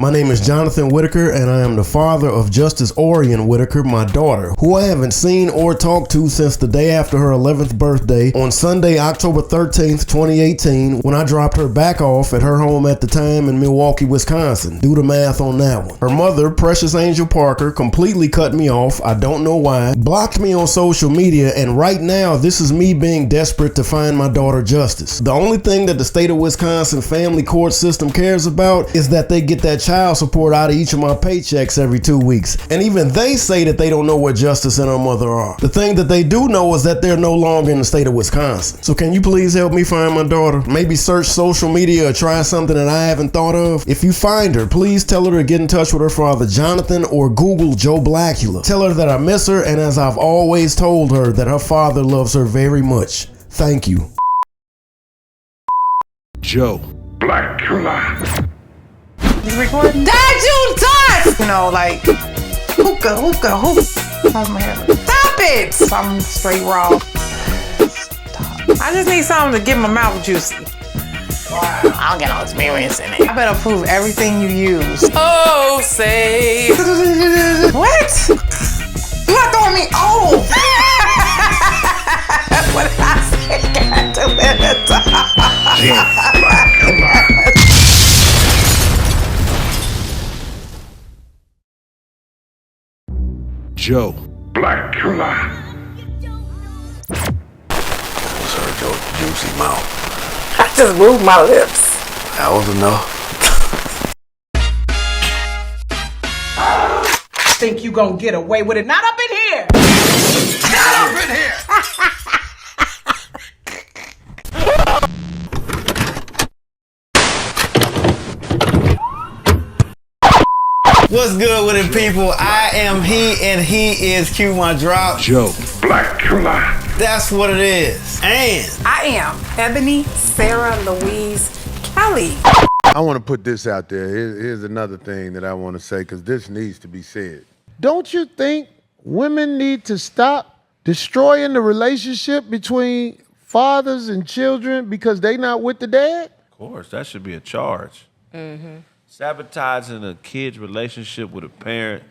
My name is Jonathan Whitaker, and I am the father of Justice Orion Whitaker, my daughter, who I haven't seen or talked to since the day after her 11th birthday on Sunday, October 13th, 2018, when I dropped her back off at her home at the time in Milwaukee, Wisconsin. Do the math on that one. Her mother, Precious Angel Parker, completely cut me off. I don't know why. Blocked me on social media, and right now, this is me being desperate to find my daughter justice. The only thing that the state of Wisconsin family court system cares about is that they get that child support out of each of my paychecks every 2 weeks. And even they say that they don't know where Justice and her mother are. The thing that they do know is that they're no longer in the state of Wisconsin. So can you please help me find my daughter? Maybe search social media or try something that I haven't thought of. If you find her, please tell her to get in touch with her father Jonathan, or Google Joe Blackula. Tell her that I miss her, and as I've always told her, that her father loves her very much. Thank you. Joe Blackula. You recording? Dad, you dust! You know, like, hookah. How's my hair look? Stop it! I'm straight raw. Stop. I just need something to get my mouth juicy. Wow. I don't get no experience in it. I better prove everything you use. Oh, say. What? You not throwing me off. What did I say? God, 2 minutes. Joe Blackula. What's her juicy mouth? I just moved my lips. That was enough. Think you gonna get away with it? Not up in here! Not up in here! What's good with it, people? I am he and he is Cue My Drop. Joe Blackula. That's what it is. And I am Ebony Sarah Louise Kelly. I want to put this out there. Here's another thing that I want to say, because this needs to be said. Don't you think women need to stop destroying the relationship between fathers and children because they not with the dad? Of course, that should be a charge. Mm-hmm. Sabotaging a kid's relationship with a parent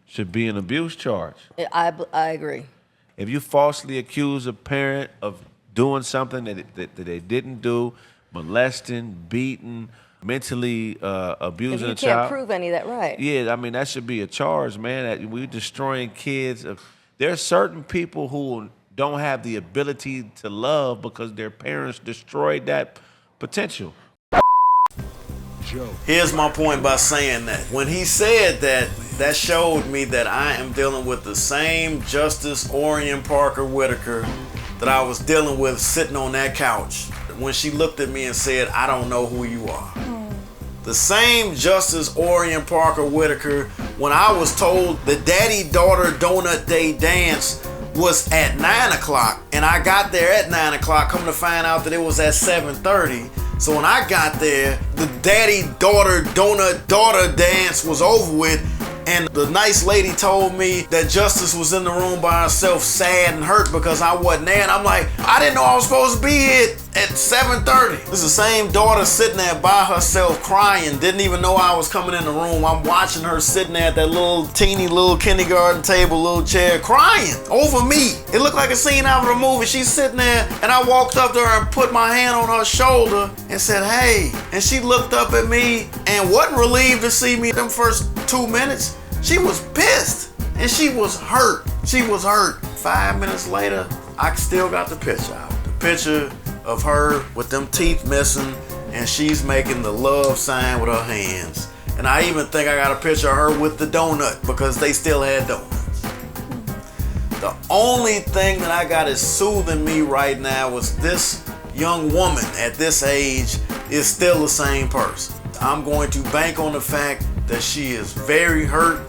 should be an abuse charge. I agree. If you falsely accuse a parent of doing something that they didn't do, molesting, beating, mentally abusing a child. If you can't prove any of that, right? Yeah, I mean, that should be a charge, man. We're destroying kids. There are certain people who don't have the ability to love because their parents destroyed that potential. here's my point by saying that. When he said that, that showed me that I am dealing with the same Justice Orion Parker Whitaker that I was dealing with sitting on that couch when she looked at me and said, "I don't know who you are." The same Justice Orion Parker Whitaker when I was told the daddy-daughter donut day dance was at 9 o'clock, and I got there at 9 o'clock, come to find out that it was at 7:30. So when I got there, the daddy-daughter donut daughter dance was over with, and the nice lady told me that Justice was in the room by herself, sad and hurt because I wasn't there. And I'm like, I didn't know I was supposed to be here at 7:30. This is the same daughter sitting there by herself crying, didn't even know I was coming in the room. I'm watching her sitting there at that little teeny little kindergarten table, little chair, crying over me. It looked like a scene out of a movie. She's sitting there, and I walked up to her and put my hand on her shoulder and said, "Hey." And she looked up at me and wasn't relieved to see me them first 2 minutes. She was pissed and she was hurt. She was hurt. 5 minutes later, I still got the picture out. The picture of her with them teeth missing, and she's making the love sign with her hands. And I even think I got a picture of her with the donut because they still had donuts. The only thing that I got is soothing me right now was this young woman at this age is still the same person. I'm going to bank on the fact that she is very hurt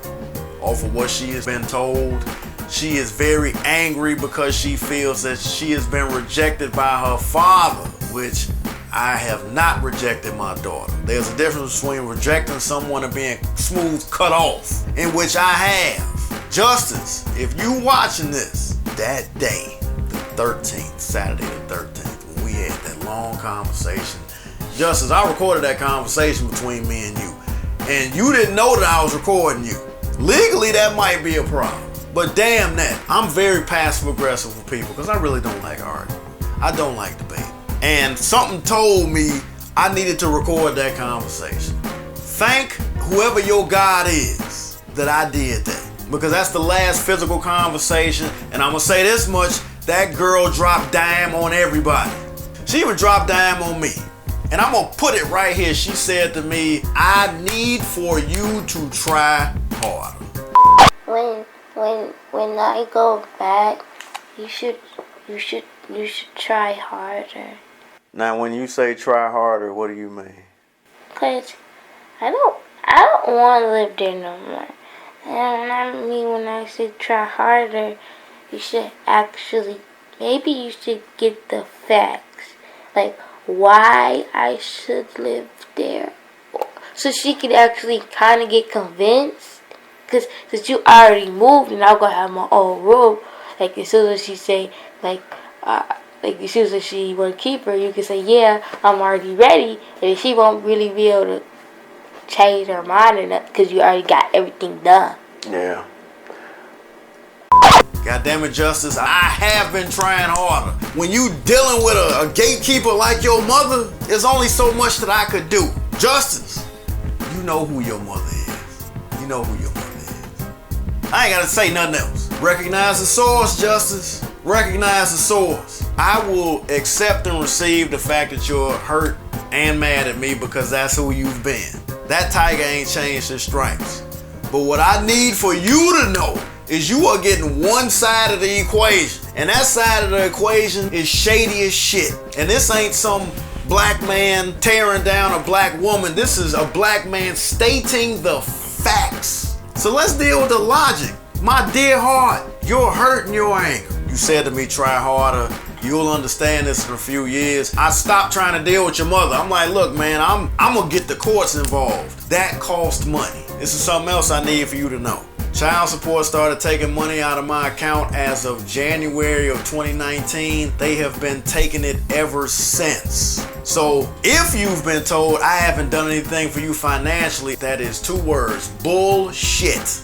off of what she has been told. She is very angry because she feels that she has been rejected by her father, which I have not rejected my daughter. There's a difference between rejecting someone and being smooth cut off, in which I have. Justice, if you watching this, that day, the 13th, Saturday the 13th, when we had that long conversation, Justice, I recorded that conversation between me and you. and you didn't know that I was recording you. Legally, that might be a problem. But damn that, I'm very passive aggressive with people because I really don't like arguing. I don't like debate. And something told me I needed to record that conversation. Thank whoever your God is that I did that. Because that's the last physical conversation. And I'm gonna say this much, that girl dropped dime on everybody. She even dropped dime on me. And I'm gonna put it right here. She said to me, I need for you to try harder. When I go back, you should try harder. Now, when you say try harder, what do you mean? Cause I don't want to live there no more. And when I say try harder, you should maybe you should get the facts, like why I should live there, so she could actually kind of get convinced. Cause since you already moved and I'm gonna have my own room, like as soon as she say like as soon as she want to keep her, you can say yeah, I'm already ready, and she won't really be able to change her mind enough because you already got everything done. Yeah. God damn it, Justice, I have been trying harder. When you dealing with a gatekeeper like your mother, there's only so much that I could do. Justice, you know who your mother is. You know who your mother is. I ain't gotta say nothing else. Recognize the source, Justice. Recognize the source. I will accept and receive the fact that you're hurt and mad at me because that's who you've been. That tiger ain't changed his stripes. But what I need for you to know is you are getting one side of the equation. And that side of the equation is shady as shit. And this ain't some black man tearing down a black woman. This is a black man stating the facts. So let's deal with the logic. My dear heart, you're hurt and you're angry. You said to me, try harder. You'll understand this in a few years. I stopped trying to deal with your mother. I'm like, look, man, I'm gonna get the courts involved. That cost money. This is something else I need for you to know. Child support started taking money out of my account as of January of 2019. They have been taking it ever since. So if you've been told I haven't done anything for you financially, that is 2 words, bullshit.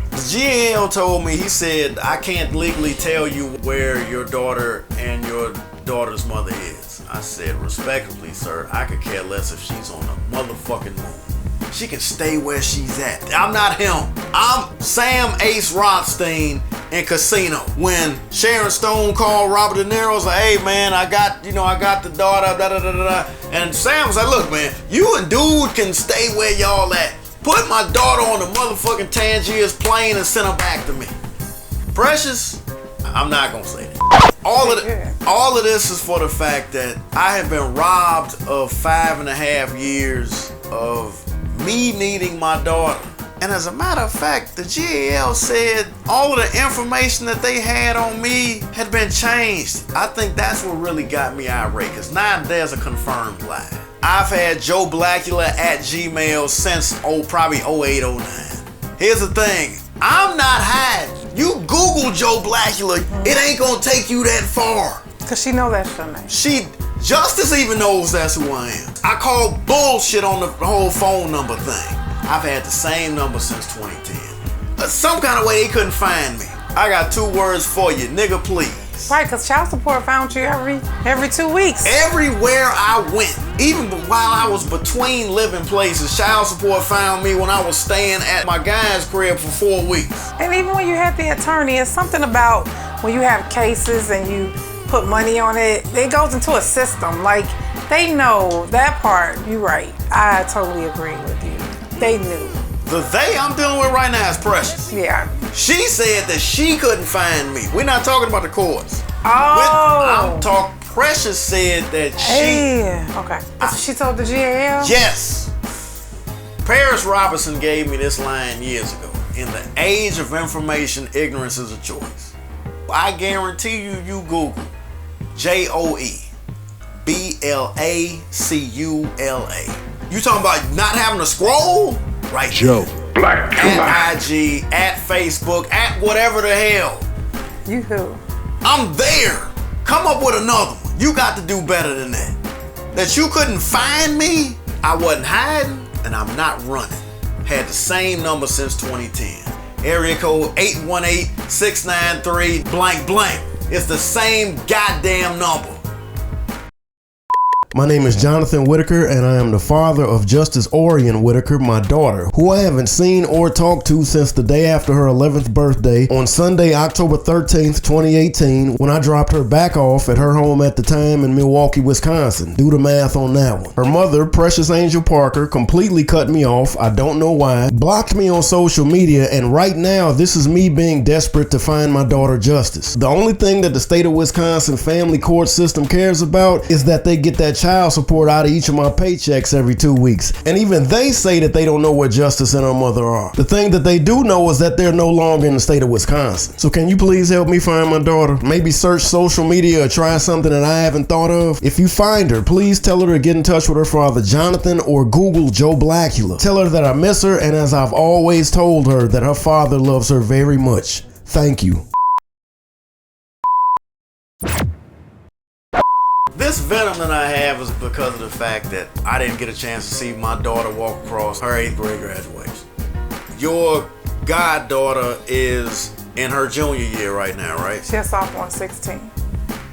The GL told me, he said, I can't legally tell you where your daughter and your daughter's mother is. I said, respectfully, sir, I could care less if she's on the motherfucking moon. She can stay where she's at. I'm not him. I'm Sam Ace Rothstein in Casino. When Sharon Stone called Robert De Niro, was like, hey man, I got the daughter, da da da da. And Sam was like, look man, you and dude can stay where y'all at. Put my daughter on the motherfucking Tangiers plane and send her back to me. Precious, I'm not gonna say that. All of this is for the fact that I have been robbed of 5.5 years of me needing my daughter. And as a matter of fact, the GAL said all of the information that they had on me had been changed. I think that's what really got me irate, because now there's a confirmed lie. I've had Joe Blackula at Gmail since probably 08, 09. Here's the thing, I'm not hiding. You Google Joe Blackula, it ain't gonna take you that far. Cause she know that's your name. Justice even knows that's who I am. I call bullshit on the whole phone number thing. I've had the same number since 2010. Some kind of way they couldn't find me. I got 2 words for you, nigga, please. Right, because child support found you every 2 weeks. Everywhere I went, even while I was between living places, child support found me when I was staying at my guy's crib for 4 weeks. And even when you have the attorney, it's something about when you have cases and you put money on it, it goes into a system. Like, they know that part. You're right. I totally agree with you. They knew. The they I'm dealing with right now is Precious. Yeah. She said that she couldn't find me. We're not talking about the courts. Oh. Precious said that Okay. She told the GAL? Yes. Paris Robertson gave me this line years ago. In the age of information, ignorance is a choice. I guarantee you Google JOE BLACULA. You talking about not having to scroll? Right. Joe. Black at IG, at Facebook, at whatever the hell. You who? I'm there. Come up with another one. You got to do better than that. That you couldn't find me? I wasn't hiding. and I'm not running. Had the same number since 2010. Area code 818-693 blank blank. It's the same goddamn number. My name is Jonathan Whitaker, and I am the father of Justice Orion Whitaker, my daughter, who I haven't seen or talked to since the day after her 11th birthday on Sunday, October 13th, 2018, when I dropped her back off at her home at the time in Milwaukee, Wisconsin. Do the math on that one. Her mother, Precious Angel Parker, completely cut me off, I don't know why, blocked me on social media, and right now this is me being desperate to find my daughter justice. The only thing that the state of Wisconsin family court system cares about is that they get that child support out of each of my paychecks every 2 weeks. And even they say that they don't know where Justice and her mother are. The thing that they do know is that they're no longer in the state of Wisconsin. So can you please help me find my daughter? Maybe search social media or try something that I haven't thought of. If you find her, please tell her to get in touch with her father Jonathan or Google Joe Blackula. Tell her that I miss her, and as I've always told her, that her father loves her very much. Thank you. This venom that I have is because of the fact that I didn't get a chance to see my daughter walk across her 8th grade graduation. Your goddaughter is in her junior year right now, right? She's a sophomore, 16.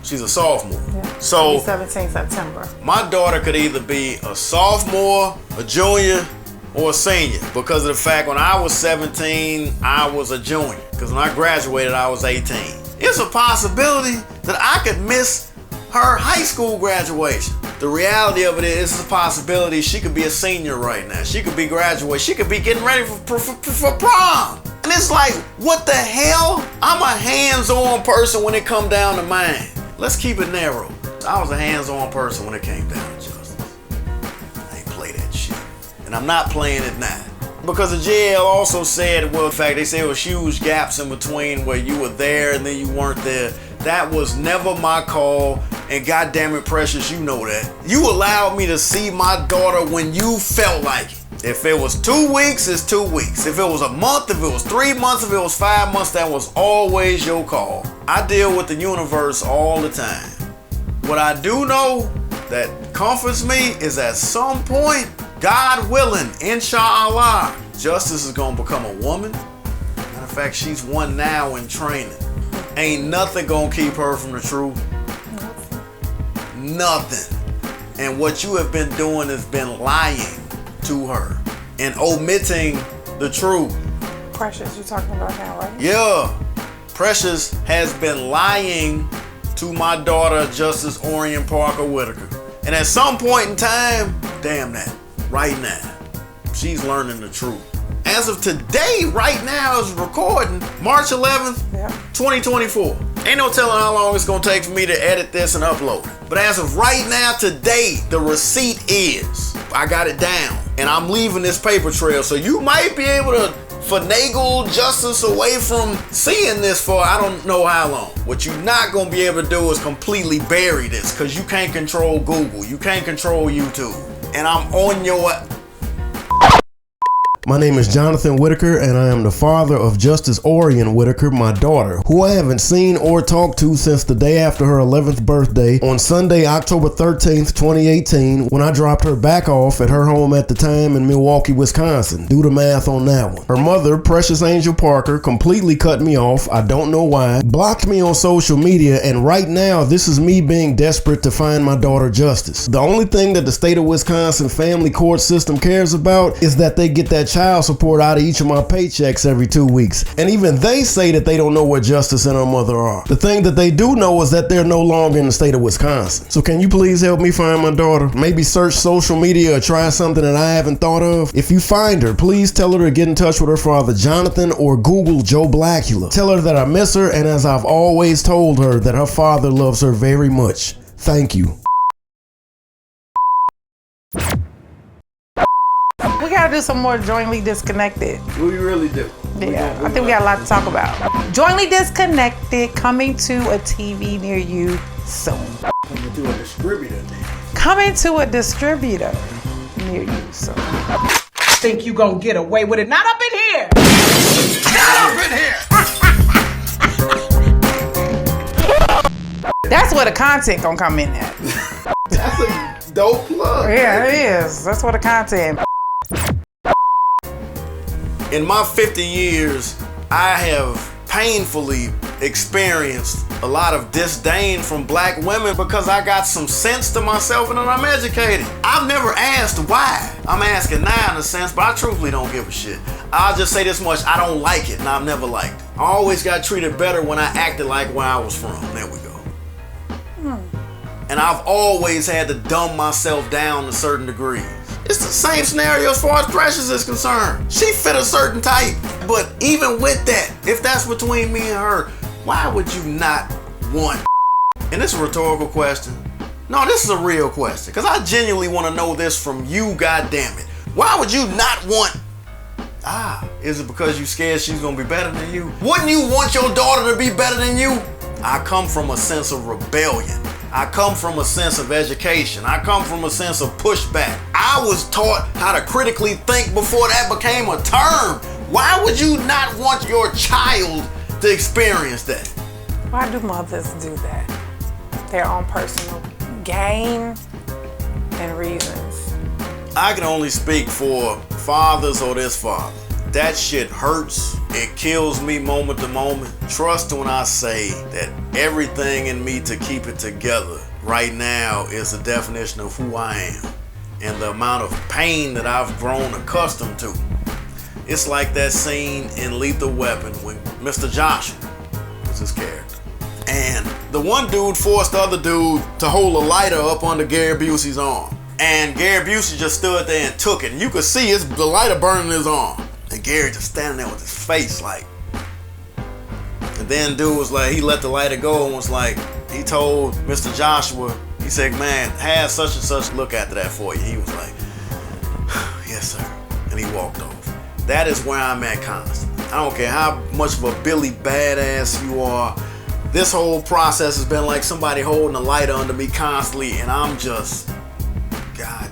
She's a sophomore. Yeah. So 17 September. my daughter could either be a sophomore, a junior, or a senior because of the fact when I was 17, I was a junior. Because when I graduated, I was 18. It's a possibility that I could miss her high school graduation. The reality of it is it's a possibility she could be a senior right now. She could be graduating. She could be getting ready for prom. And it's like, what the hell? I'm a hands-on person when it come down to mine. Let's keep it narrow. I was a hands-on person when it came down to justice. I ain't play that shit. And I'm not playing it now. Because the jail also said, well, in fact, they said there was huge gaps in between where you were there and then you weren't there. That was never my call, and goddamn it, Precious, you know that. You allowed me to see my daughter when you felt like it. If it was 2 weeks, it's 2 weeks. If it was a month, if it was 3 months, if it was 5 months, that was always your call. I deal with the universe all the time. What I do know that comforts me is at some point, God willing, inshallah, Justice is gonna become a woman. Matter of fact, she's one now in training. Ain't nothing gonna keep her from the truth. Nothing. And what you have been doing has been lying to her and omitting the truth. Precious, you talking about now, right? Yeah. Precious has been lying to my daughter, Justice Orion Parker Whitaker. And at some point in time, damn that, right now, she's learning the truth. As of today, right now, is recording, March 11th, 2024. Ain't no telling how long it's gonna take for me to edit this and upload it. But as of right now, today, the receipt is, I got it down, and I'm leaving this paper trail, so you might be able to finagle Justice away from seeing this for I don't know how long. What you're not gonna be able to do is completely bury this, because you can't control Google, you can't control YouTube, and I'm on your... My name is Jonathan Whitaker, and I am the father of Justice Orion Whitaker, my daughter, who I haven't seen or talked to since the day after her 11th birthday on Sunday, October 13th, 2018, when I dropped her back off at her home at the time in Milwaukee, Wisconsin. Do the math on that one. Her mother, Precious Angel Parker, completely cut me off, I don't know why, blocked me on social media, and right now this is me being desperate to find my daughter justice. The only thing that the state of Wisconsin family court system cares about is that they get that child support out of each of my paychecks every 2 weeks. And even they say that they don't know where Justice and her mother are. The thing that they do know is that they're no longer in the state of Wisconsin. So can you please help me find my daughter? Maybe search social media or try something that I haven't thought of. If you find her, please tell her to get in touch with her father Jonathan or Google Joe Blackula. Tell her that I miss her, and as I've always told her, that her father loves her very much. Thank you. We gotta do some more Jointly Disconnected. We really do. Yeah, I think we got a lot to talk about. Jointly Disconnected, coming to a TV near you soon. Coming to a distributor. Coming to a distributor near you soon. Think you gonna get away with it? Not up in here! Not up in here! That's where the content gonna come in at. That's a dope plug. Yeah, it is. That's where the content. In my 50 years, I have painfully experienced a lot of disdain from black women because I got some sense to myself and I'm educated. I've never asked why. I'm asking now in a sense, but I truthfully don't give a shit. I'll just say this much, I don't like it and I've never liked it. I always got treated better when I acted like where I was from. There we go. And I've always had to dumb myself down to certain degrees. It's the same scenario as far as Precious is concerned. She fit a certain type. But even with that, if that's between me and her, why would you not want? And this is a rhetorical question. No, this is a real question. Because I genuinely want to know this from you, goddammit. Why would you not want? Is it because you scared she's going to be better than you? Wouldn't you want your daughter to be better than you? I come from a sense of rebellion. I come from a sense of education. I come from a sense of pushback. I was taught how to critically think before that became a term. Why would you not want your child to experience that? Why do mothers do that? Their own personal gain and reasons. I can only speak for fathers or this father. That shit hurts. It kills me moment to moment. Trust when I say that everything in me to keep it together right now is the definition of who I am and the amount of pain that I've grown accustomed to. It's like that scene in Lethal Weapon when Mr. Joshua was his character. And the one dude forced the other dude to hold a lighter up under Gary Busey's arm. And Gary Busey just stood there and took it. And you could see the lighter burning his arm. And Gary just standing there with his face like. And then dude was like, he let the lighter go and was like, he told Mr. Joshua, he said, man, have such and such look after that for you. He was like, yes, sir. And he walked off. That is where I'm at constantly. I don't care how much of a Billy badass you are. This whole process has been like somebody holding a lighter under me constantly, and I'm just, God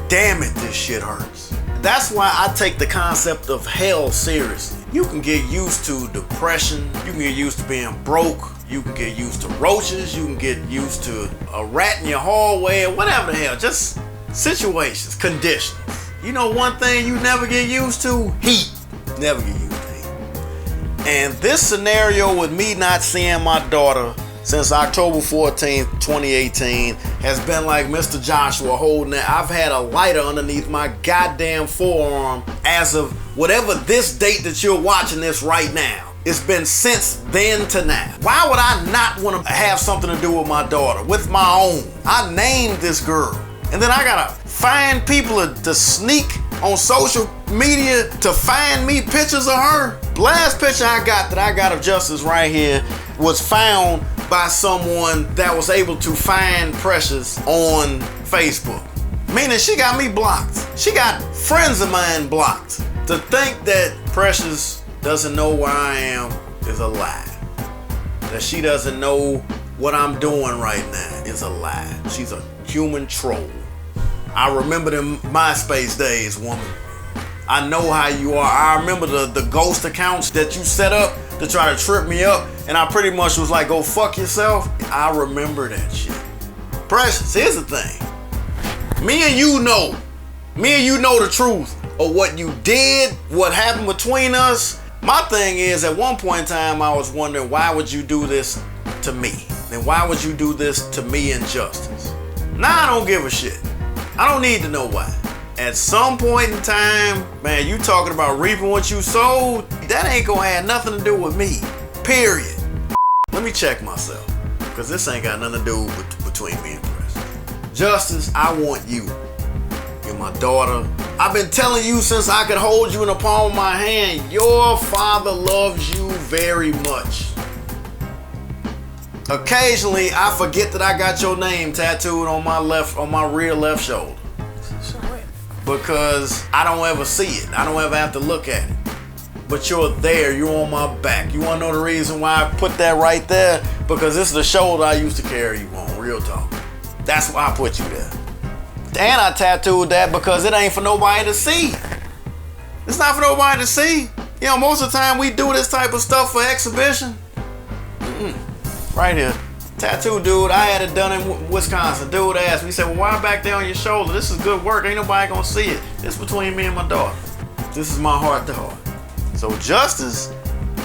damn it, this shit hurts. That's why I take the concept of hell seriously. You can get used to depression, you can get used to being broke, you can get used to roaches, you can get used to a rat in your hallway, or whatever the hell, just situations, conditions. You know one thing you never get used to? Heat. Never get used to heat. And this scenario with me not seeing my daughter since October 14th, 2018 has been like Mr. Joshua holding it. I've had a lighter underneath my goddamn forearm as of whatever this date that you're watching this right now. It's been since then to now. Why would I not want to have something to do with my daughter, with my own? I named this girl. And then I gotta find people to sneak on social media to find me pictures of her. The last picture I got of Justice right here was found by someone that was able to find Precious on Facebook. Meaning she got me blocked. She got friends of mine blocked. To think that Precious doesn't know where I am is a lie. That she doesn't know what I'm doing right now is a lie. She's a human troll. I remember them MySpace days, woman. I know how you are. I remember the ghost accounts that you set up to try to trip me up, and I pretty much was like, go fuck yourself. I remember that shit. Precious, here's the thing. Me and you know the truth of what you did, what happened between us. My thing is, at one point in time, I was wondering, why would you do this to me? And why would you do this to me and Justice? Now I don't give a shit. I don't need to know why. At some point in time, man, you talking about reaping what you sowed, that ain't gonna have nothing to do with me, period. Let me check myself, because this ain't got nothing to do between me and Precious. Justice, I want you. You're my daughter. I've been telling you since I could hold you in the palm of my hand, your father loves you very much. Occasionally, I forget that I got your name tattooed on my rear left shoulder. Because I don't ever see it. I don't ever have to look at it. But you're there, you're on my back. You wanna know the reason why I put that right there? Because this is the shoulder I used to carry you on, real talk. That's why I put you there. And I tattooed that because it ain't for nobody to see. It's not for nobody to see. You know, most of the time we do this type of stuff for exhibition. Right here. Tattoo dude, I had it done in Wisconsin. Dude asked me, he said, well, why back there on your shoulder? This is good work. Ain't nobody gonna see it. It's between me and my daughter. This is my heart to heart. So Justice,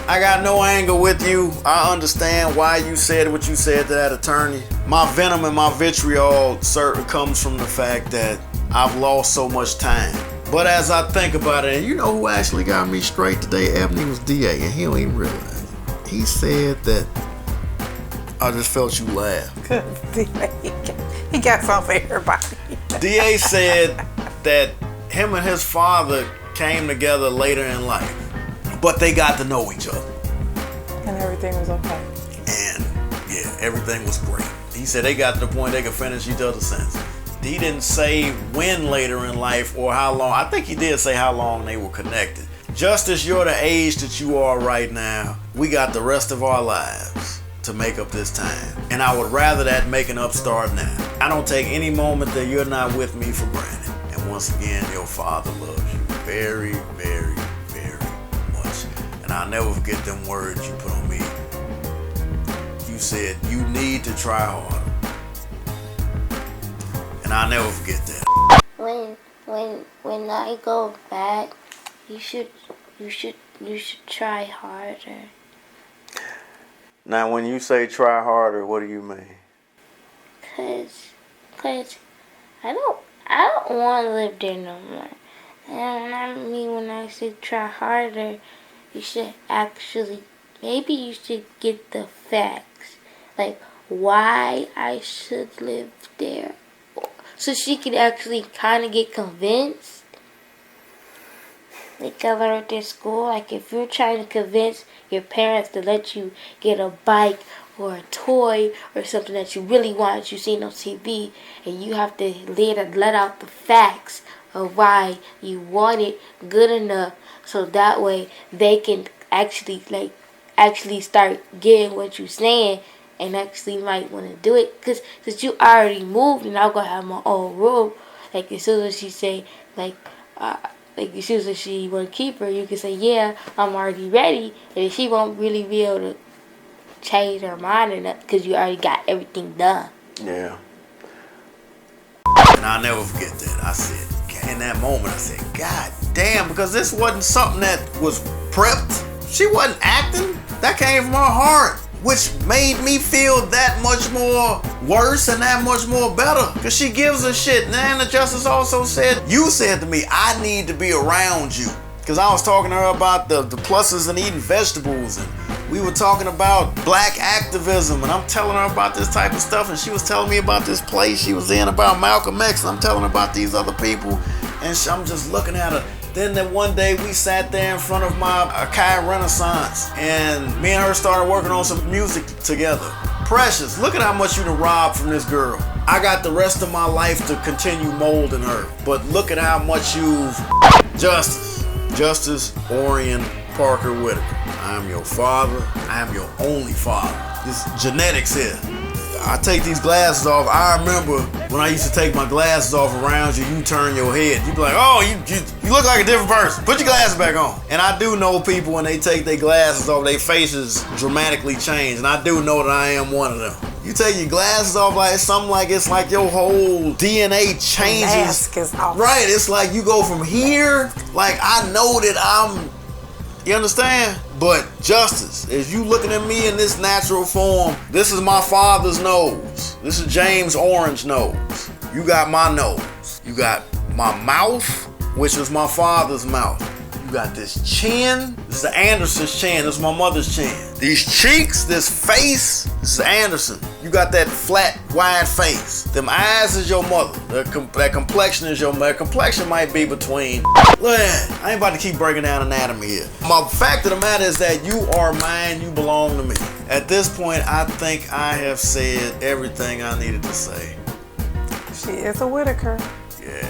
I got no anger with you. I understand why you said what you said to that attorney. My venom and my vitriol certainly comes from the fact that I've lost so much time. But as I think about it, and you know who actually got me straight today, Ebony, was DA, and he don't even realize it. He said that I just felt you laugh. He got something for everybody. DA said that him and his father came together later in life, but they got to know each other. And everything was okay. And yeah, everything was great. He said they got to the point they could finish each other's sentences. He didn't say when later in life or how long. I think he did say how long they were connected. Justice, you're the age that you are right now. We got the rest of our lives to make up this time. And I would rather that making up start now. I don't take any moment that you're not with me for granted. And once again, your father loves you very, very, very much. And I'll never forget them words you put on me. You said, you need to try harder. And I'll never forget that. When I go back, you should try harder. Now, when you say try harder, what do you mean? Cause I don't want to live there no more. And I mean, when I say try harder, you should actually, maybe you should get the facts, like why I should live there, so she could actually kind of get convinced. Like I learned in school, like if you're trying to convince your parents to let you get a bike or a toy or something that you really want that you seen on TV, and you have to let out the facts of why you want it good enough, so that way they can actually start getting what you're saying and actually might want to do it. Because since you already moved and I'm gonna have my own room, like as soon as she say as soon as she want to keep her, you can say, yeah, I'm already ready, and she won't really be able to change her mind or nothing because you already got everything done. Yeah. And I'll never forget that. I said, in that moment, I said, God damn, because this wasn't something that was prepped. She wasn't acting. That came from her heart, which made me feel that much more worse and that much more better, because she gives a shit. And then the justice also said, you said to me, I need to be around you, because I was talking to her about the pluses in eating vegetables, and we were talking about black activism, and I'm telling her about this type of stuff, and she was telling me about this place she was in about Malcolm X, and I'm telling her about these other people, and I'm just looking at her. Then that one day we sat there in front of my Akai Renaissance, and me and her started working on some music together. Precious, look at how much you done robbed from this girl. I got the rest of my life to continue molding her, but look at how much you've... Justice Orion Parker Whitaker. I am your father. I am your only father. This genetics here. I take these glasses off. I remember when I used to take my glasses off around you, you turn your head. You'd be like, oh, you look like a different person. Put your glasses back on. And I do know people, when they take their glasses off, their faces dramatically change. And I do know that I am one of them. You take your glasses off like something like it's like your whole DNA changes. The mask is off. Right, it's like you go from here, like I know that I'm, you understand? But Justice, as you looking at me in this natural form, this is my father's nose. This is James' orange nose. You got my nose. You got my mouth, which is my father's mouth. You got this chin. This is Anderson's chin. This is my mother's chin. These cheeks, this face, this is Anderson. You got that flat, wide face. Them eyes is your mother. That complexion is your mother. Complexion might be between. Look, I ain't about to keep breaking down anatomy here. My fact of the matter is that you are mine. You belong to me. At this point, I think I have said everything I needed to say. She is a Whitaker. Yeah.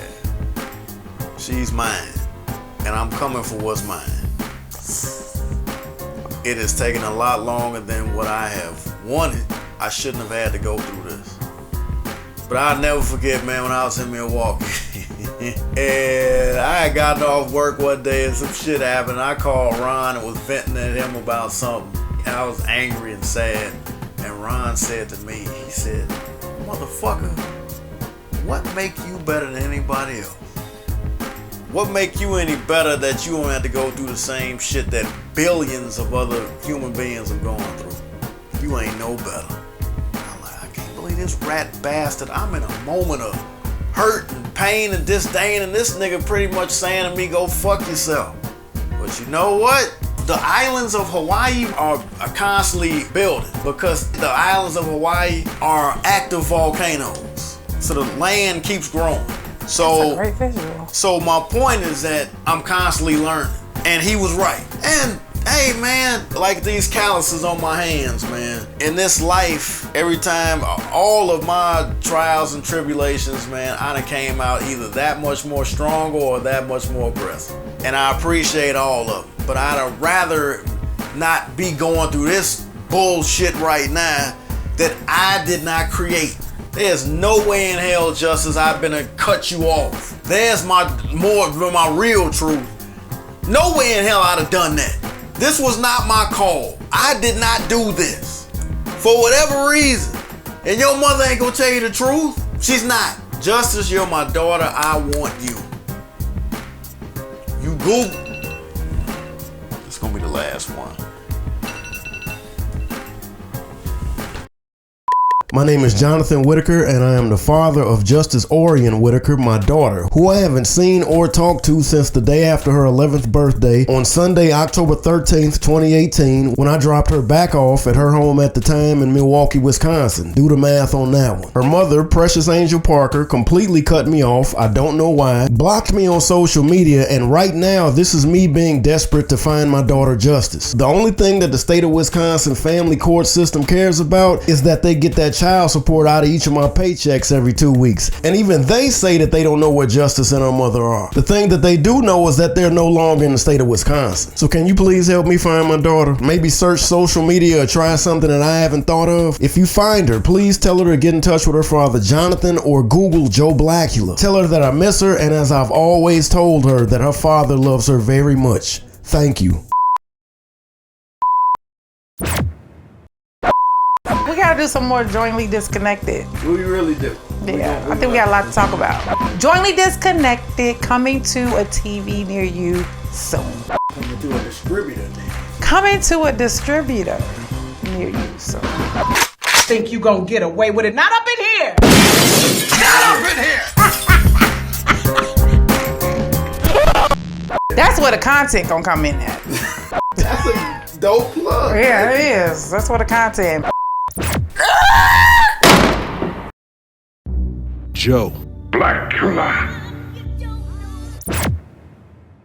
She's mine. And I'm coming for what's mine. It has taken a lot longer than what I have wanted. I shouldn't have had to go through this. But I'll never forget, man, when I was in Milwaukee. And I had gotten off work one day and some shit happened. I called Ron and was venting at him about something. And I was angry and sad. And Ron said to me, he said, motherfucker, what make you better than anybody else? What make you any better that you don't have to go through the same shit that billions of other human beings are going through? You ain't no better. I'm like, I can't believe this rat bastard. I'm in a moment of hurt and pain and disdain, and this nigga pretty much saying to me, go fuck yourself. But you know what? The islands of Hawaii are constantly building because the islands of Hawaii are active volcanoes. So the land keeps growing. So, that's a great visual. So my point is that I'm constantly learning. And he was right. And hey man, like these calluses on my hands, man. In this life, every time, all of my trials and tribulations, man, I done came out either that much more stronger or that much more aggressive. And I appreciate all of them. But I'd rather not be going through this bullshit right now that I did not create. There's no way in hell, Justice, I've been to cut you off. There's my real truth. No way in hell I'd have done that. This was not my call. I did not do this. For whatever reason. And your mother ain't gonna tell you the truth. She's not. Justice, you're my daughter. I want you. You Google. It's gonna be the last one. My name is Jonathan Whitaker, and I am the father of Justice Orion Whitaker, my daughter, who I haven't seen or talked to since the day after her 11th birthday on Sunday, October 13th, 2018, when I dropped her back off at her home at the time in Milwaukee, Wisconsin. Do the math on that one. Her mother, Precious Angel Parker, completely cut me off. I don't know why. Blocked me on social media, and right now, this is me being desperate to find my daughter Justice. The only thing that the state of Wisconsin family court system cares about is that they get that child support out of each of my paychecks every 2 weeks. And even they say that they don't know where Justice and her mother are. The thing that they do know is that they're no longer in the state of Wisconsin. So can you please help me find my daughter? Maybe search social media or try something that I haven't thought of. If you find her, please tell her to get in touch with her father Jonathan or Google Joe Blackula. Tell her that I miss her, and as I've always told her, that her father loves her very much. Thank you. We gotta do some more Jointly Disconnected. We really do. Yeah, I think we got a lot to talk about. Jointly Disconnected, coming to a TV near you soon. Coming to a distributor. Coming to a distributor near you soon. Think you gonna get away with it? Not up in here! Not up in here! That's where the content gonna come in at. That's a dope plug. Yeah, it is. That's where the content. Joe Blackula.